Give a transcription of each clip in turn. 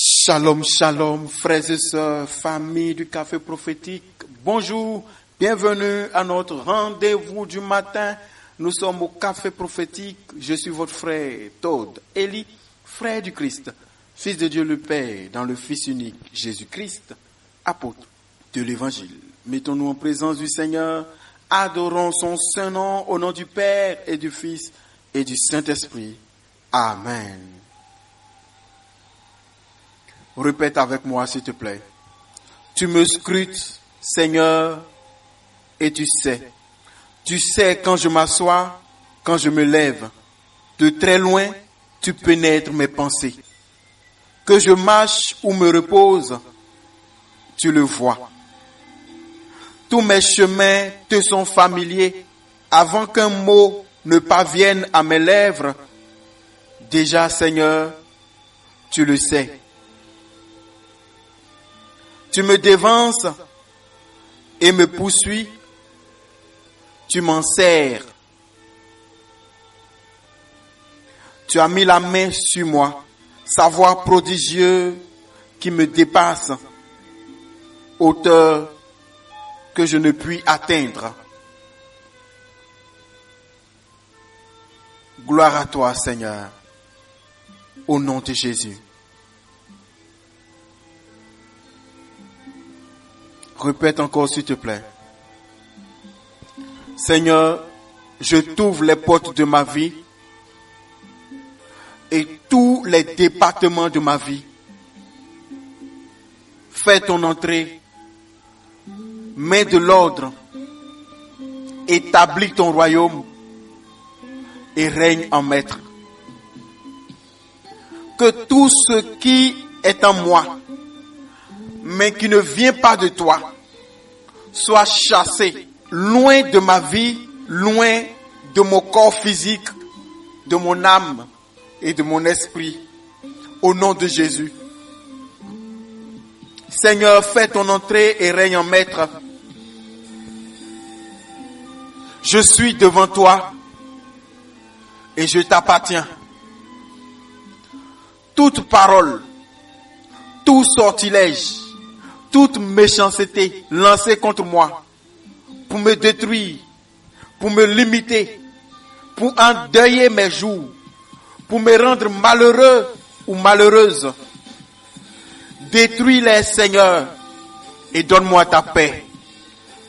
Shalom, shalom, frères et sœurs, famille du Café Prophétique. Bonjour, bienvenue à notre rendez-vous du matin. Nous sommes au Café Prophétique. Je suis votre frère Todd Eli, frère du Christ, Fils de Dieu le Père, dans le Fils unique Jésus-Christ, apôtre de l'Évangile. Mettons-nous en présence du Seigneur, adorons son saint nom au nom du Père et du Fils et du Saint-Esprit. Amen. Répète avec moi, s'il te plaît. Tu me scrutes, Seigneur, et tu sais. Tu sais quand je m'assois, quand je me lève. De très loin, tu pénètres mes pensées. Que je marche ou me repose, tu le vois. Tous mes chemins te sont familiers. Avant qu'un mot ne parvienne à mes lèvres, déjà, Seigneur, tu le sais. Tu me dévances et me poursuis. Tu m'en sers. Tu as mis la main sur moi. Savoir prodigieux qui me dépasse. Hauteur que je ne puis atteindre. Gloire à toi, Seigneur. Au nom de Jésus. Répète encore, s'il te plaît. Seigneur, je t'ouvre les portes de ma vie et tous les départements de ma vie. Fais ton entrée, mets de l'ordre, établis ton royaume et règne en maître. Que tout ce qui est en moi, mais qui ne vient pas de toi, soit chassé loin de ma vie, loin de mon corps physique, de mon âme et de mon esprit, au nom de Jésus. Seigneur, fais ton entrée et règne en maître. Je suis devant toi et je t'appartiens. Toute parole, tout sortilège, toute méchanceté lancée contre moi pour me détruire, pour me limiter, pour endeuiller mes jours, pour me rendre malheureux ou malheureuse. Détruis-les, Seigneur, et donne-moi ta paix.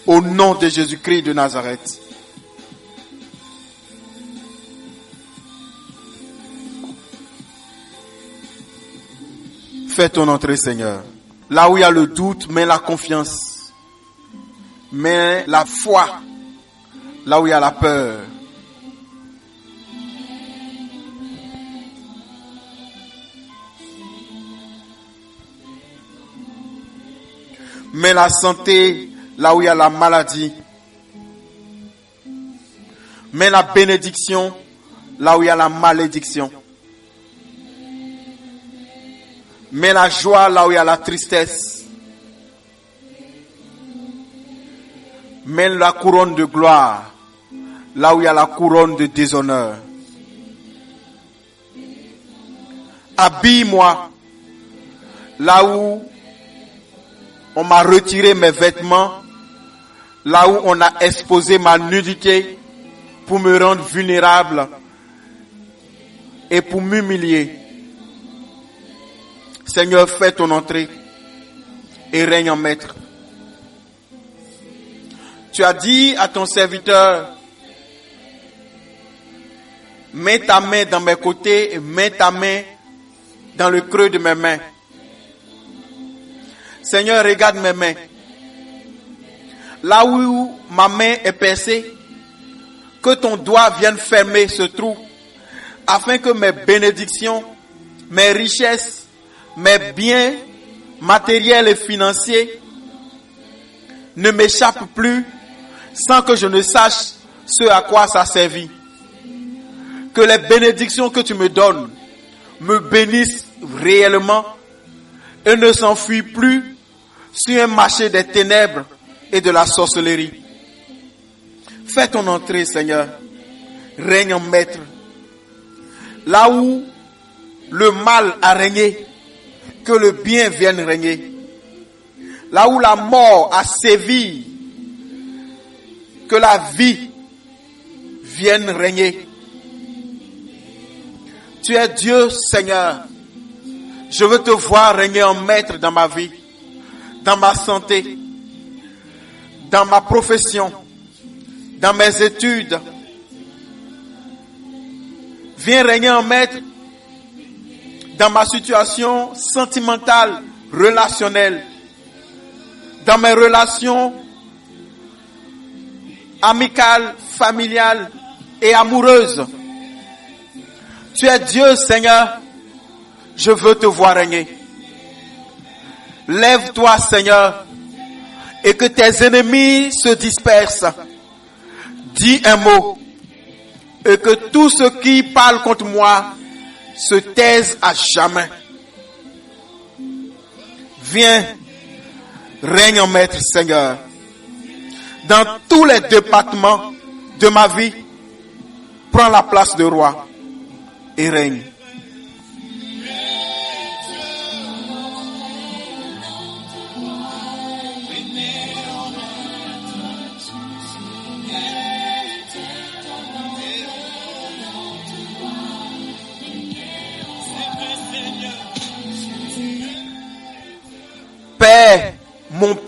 Au nom de Jésus-Christ de Nazareth. Fais ton entrée, Seigneur. Là où il y a le doute, mets la confiance. Mets la foi. Là où il y a la peur. Mets la santé là où il y a la maladie. Mets la bénédiction là où il y a la malédiction. Mets la joie là où il y a la tristesse. Mets la couronne de gloire là où il y a la couronne de déshonneur. Habille-moi là où on m'a retiré mes vêtements, là où on a exposé ma nudité pour me rendre vulnérable et pour m'humilier. Seigneur, fais ton entrée et règne en maître. Tu as dit à ton serviteur, mets ta main dans mes côtés et mets ta main dans le creux de mes mains. Seigneur, regarde mes mains. Là où ma main est percée, que ton doigt vienne fermer ce trou, afin que mes bénédictions, mes richesses, mes biens matériels et financiers ne m'échappent plus sans que je ne sache ce à quoi ça servit. Que les bénédictions que tu me donnes me bénissent réellement et ne s'enfuient plus sur un marché des ténèbres et de la sorcellerie. Fais ton entrée, Seigneur. Règne en maître. Là où le mal a régné, que le bien vienne régner. Là où la mort a sévi, que la vie vienne régner. Tu es Dieu, Seigneur. Je veux te voir régner en maître dans ma vie, dans ma santé, dans ma profession, dans mes études. Viens régner en maître dans ma situation sentimentale, relationnelle, dans mes relations amicales, familiales et amoureuses. Tu es Dieu, Seigneur. Je veux te voir régner. Lève-toi, Seigneur, et que tes ennemis se dispersent. Dis un mot, et que tous ceux qui parlent contre moi se taisent à jamais. Viens, règne en maître, Seigneur. Dans tous les départements de ma vie, prends la place de roi et règne.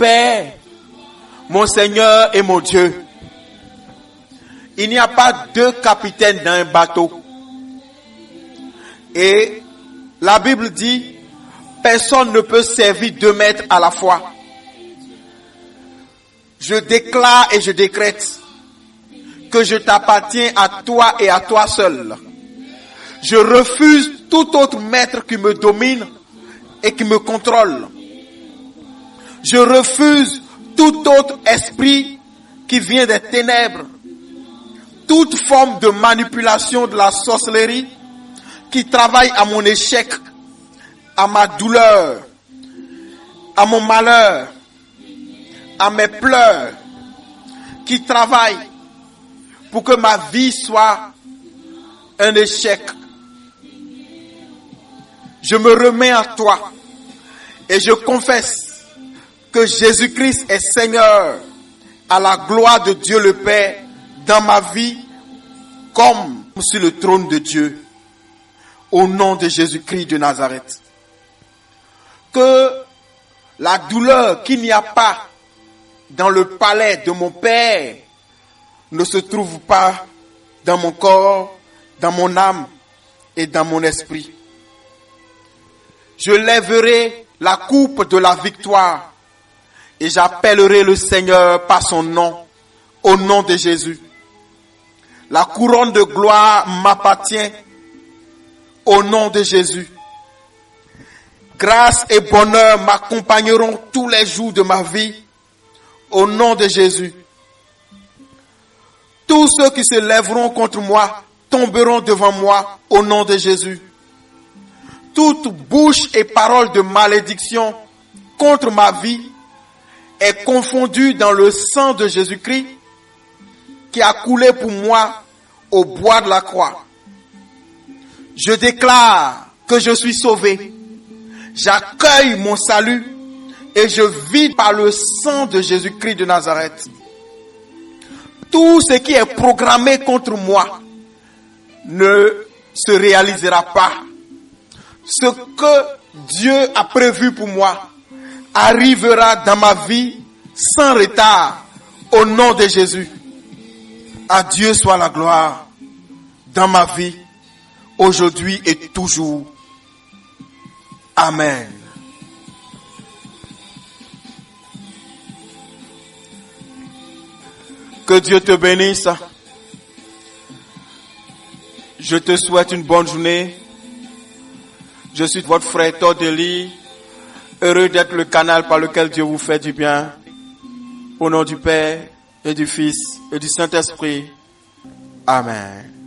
Père, mon Seigneur et mon Dieu. Il n'y a pas deux capitaines dans un bateau. Et la Bible dit, personne ne peut servir 2 maîtres à la fois. Je déclare et je décrète que je t'appartiens à toi et à toi seul. Je refuse tout autre maître qui me domine et qui me contrôle. Je refuse tout autre esprit qui vient des ténèbres, toute forme de manipulation de la sorcellerie qui travaille à mon échec, à ma douleur, à mon malheur, à mes pleurs, qui travaille pour que ma vie soit un échec. Je me remets à toi et je confesse que Jésus-Christ est Seigneur à la gloire de Dieu le Père dans ma vie comme sur le trône de Dieu. Au nom de Jésus-Christ de Nazareth. Que la douleur qu'il n'y a pas dans le palais de mon Père ne se trouve pas dans mon corps, dans mon âme et dans mon esprit. Je lèverai la coupe de la victoire et j'appellerai le Seigneur par son nom, au nom de Jésus. La couronne de gloire m'appartient, au nom de Jésus. Grâce et bonheur m'accompagneront tous les jours de ma vie, au nom de Jésus. Tous ceux qui se lèveront contre moi tomberont devant moi, au nom de Jésus. Toute bouche et parole de malédiction contre ma vie est confondue dans le sang de Jésus-Christ qui a coulé pour moi au bois de la croix. Je déclare que je suis sauvé. J'accueille mon salut et je vis par le sang de Jésus-Christ de Nazareth. Tout ce qui est programmé contre moi ne se réalisera pas. Ce que Dieu a prévu pour moi arrivera dans ma vie sans retard, au nom de Jésus. À Dieu soit la gloire dans ma vie, aujourd'hui et toujours. Amen. Que Dieu te bénisse. Je te souhaite une bonne journée. Je suis votre frère Tordeli, heureux d'être le canal par lequel Dieu vous fait du bien. Au nom du Père et du Fils et du Saint-Esprit. Amen.